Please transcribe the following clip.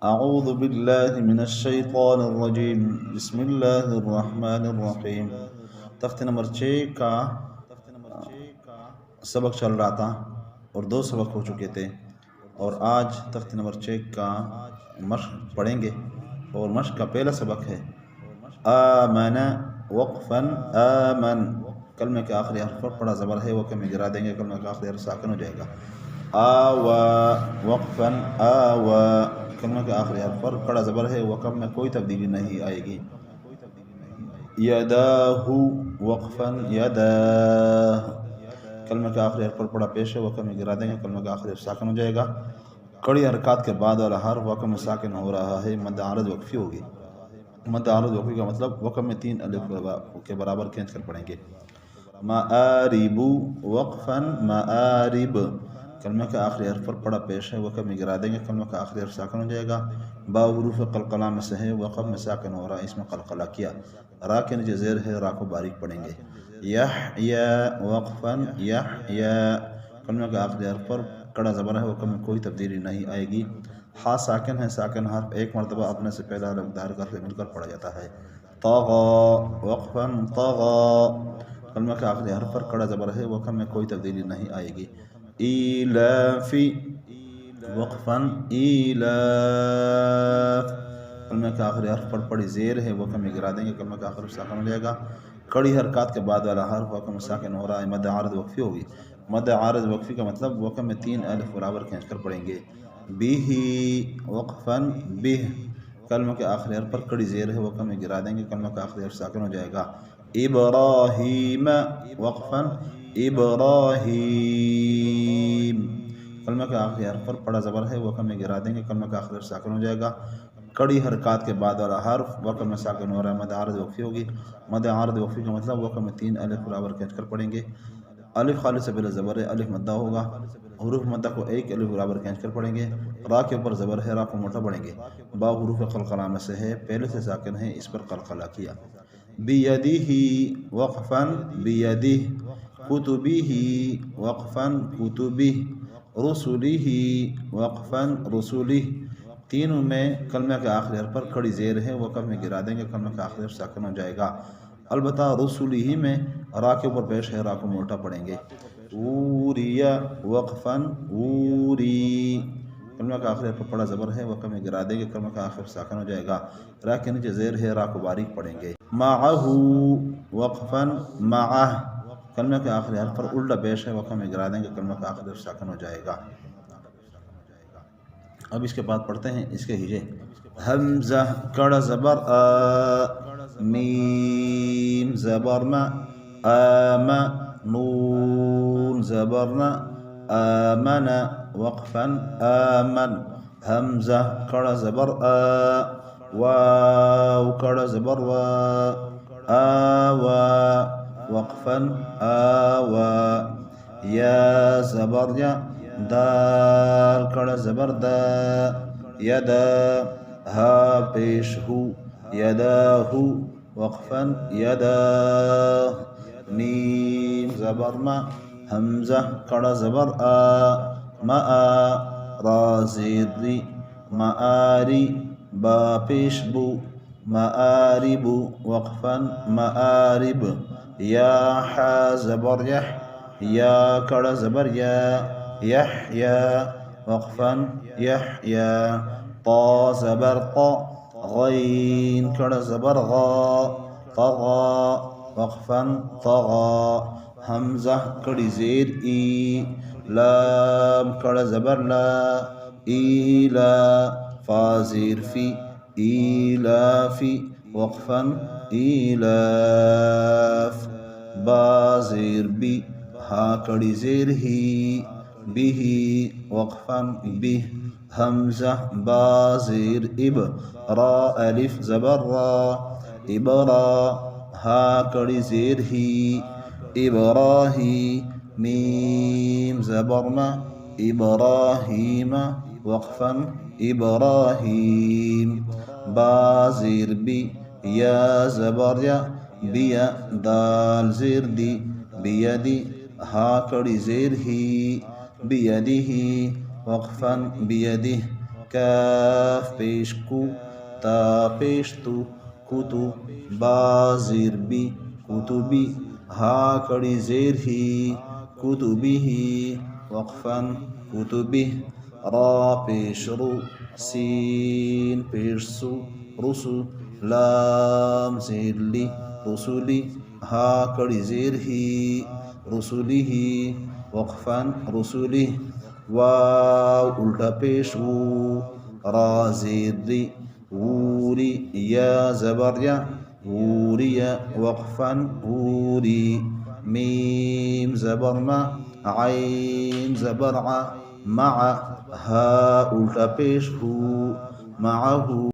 اعوذ باللہ من الشیطان الرجیم بسم اللہ الرحمن الرحیم۔ تخت نمبر 6 کا سبق چل رہا تھا اور 2 سبق ہو چکے تھے، اور آج تخت نمبر 6 کا مشق پڑھیں گے، اور مشق کا پہلا سبق ہے آمن وقفا آمن۔ کلمے کے آخری حرف پر پڑا زبر ہے، وہ کمی گرا دیں گے، کلمے کا آخری حرف ساکن ہو جائے گا۔ آوا وقفا آوا، کلمے کے آخری حرف پر کڑا زبر ہے، وقف میں کوئی تبدیلی نہیں آئے گی۔ یداہ وقفا یداہ، کلمے کے آخری حرف پر پڑا پیش ہے، وقف میں گرا دیں گے، کلمے کا آخری حرف ساکن ہو جائے گا۔ کڑی حرکات کے بعد والا حرف وقف میں ساکن ہو رہا ہے، مد عارض وقفی ہوگی۔ مد عارض وقفی کا مطلب وقف میں 3 الف کے برابر کھینچ کر پڑھیں گے۔ معارب وقفا معارب، کلمہ کا آخری حرف پر پڑا پیش ہے، وقف میں گرا دیں گے، کلمہ کا آخری حرف ساکن ہو جائے گا۔ با حروف قلقلہ میں سے ہے، وقف میں ساکن ہو رہا ہے، اس میں قلقلہ کیا۔ را کے نیچے زیر ہے، را کو باریک پڑھیں گے۔ یحیا وقفا یحیا، کلمہ کا آخری حرف پر کڑا زبر ہے، وقف میں کوئی تبدیلی نہیں آئے گی۔ ہا ساکن ہے، ساکن حرف ایک مرتبہ اپنے سے پہلا حرف ظاہر کر کے مل کر پڑھا جاتا ہے۔ طغى وقفا طغى، کلمہ کا آخری حرف پر کڑا زبر ہے، وقف میں کوئی تبدیلی نہیں آئے گی۔ ایلاف وقفا ایلاف، کلمہ کا آخری حرف پر پڑی زیر ہے، وقف میں گرا دیں گے، کلمہ کا آخری حرف ساکن ہو جائے گا۔ کڑی حرکات کے بعد والا حرف وقف میں ساکن ہو رہا ہے، مد عارض وقفی ہوگی۔ مد عارض وقفی کا مطلب وقف میں 3 الف برابر کھینچ کر پڑھیں گے۔ بیہ وقفا بہ، کلمہ کے آخری حرف پر کڑی زیر ہے، وقف میں گرا دیں گے، کلمہ کا آخری حرف ساکن ہو جائے گا۔ ابراہیم وقفا ابراہیم، کلمہ کے آخری حرف پر پڑا زبر ہے، وقف میں گرا دیں گے، کلمہ کا آخری حرف ساکن ہو جائے گا۔ کڑی حرکات کے بعد والا حرف وقف میں ساکن ہو رہا ہے، مد عارض وقفی ہوگی۔ مد عارض وقفی کا مطلب وقف میں 3 الف برابر کھینچ کر پڑھیں گے۔ الف خالص سے پہلے زبر ہے، الف مدہ ہوگا، حروف مدہ کو 1 الف برابر کھینچ کر پڑھیں گے۔ را کے اوپر زبر ہے، را کو موٹا پڑھیں گے۔ با حروف قلقلہ میں سے ہے، پہلے سے ساکن ہے، اس پر قلقلہ کیا۔ بیدہ وقفا بیدہ، کتبہ وقفا کتبہ، رسلہ وقفا رسلہ، تینوں میں کلمہ کے آخری حرف پر کڑی زیر ہے، وقف میں گرا دیں گے، کلمہ کا آخری حرف ساکن ہو جائے گا۔ البتہ رسلہ میں را کے اوپر پیش ہے، را کو موٹا پڑھیں گے۔ اوری وقفا اوری، کلمہ کا آخری حرف پر پڑا زبر ہے، وقف میں گرا دیں گے، کلمہ کا آخری حرف ساکن ہو جائے گا۔ را کے نیچے زیر ہے، را کو باریک پڑھیں گے۔ معہ وقفا معہ، کلمہ کے آخری حرف پر الٹا پیش ہے، وقف میں گرا دیں گے، کلمہ کا آخری حرف ساکن ہو جائے گا۔ اب اس کے بعد پڑھتے ہیں اس کے ہجے۔ حمزہ کڑا زبر آ، میم زبر ما، آم نون زبر نا، آمن وقفا آمن، حمزہ کڑا زبر آ، واو کڑا زبر وا، آوا وقفا آوا، یا زبر یا، دال کڑا زبر دا، یدا ہا پیش ہو، یداہ وقفا یداہ، میم زبر ما، حمزہ کڑا زبر آ، ما را زیر ری، معاری با پیش بو، معارب وقفا معارب، یا حا زبر یح، یا کڑا زبر یا، یحیا وقفا یحیا، طا زبر طا، غین کڑا زبر غا، طغا وقفا طغا، حمزہ کڑی زیر ای، لام کڑا زبر لا، ایلا فا زیر فی، ایلافی وقفا ایلاف، با زیر بی، ہا کڑی زیر ہی، بھی وقفا بھی، حمزہ با زیر اب، را الف زبر را، ابرا ہا کڑی زیر ہی، ابراہی، میم زبر ما، ابراہیم وقفا ابراہیم، با زیر بی، یا زبر یا، بیا دال زیر دی، بیدی ہا کڑی زیر ہی، بیدہ وقفا بیدہ، کاف پیش کو تا پیش تو کتو با زیر بی کتبی ہا کڑی زیر ہی کتبی ہی وقفاً کتبی را پیش رو سین پیش سو رسو لام زیر لی رسولی ہا کڑی زیر ہی رسولی ہی وقفاً رسولی واو الٹا پیش وو را زیر ری ووری یا زبر یا ووری وقفاً ووری میم زبر ما عین زبر ع مع ہا الٹا پیش ہو معه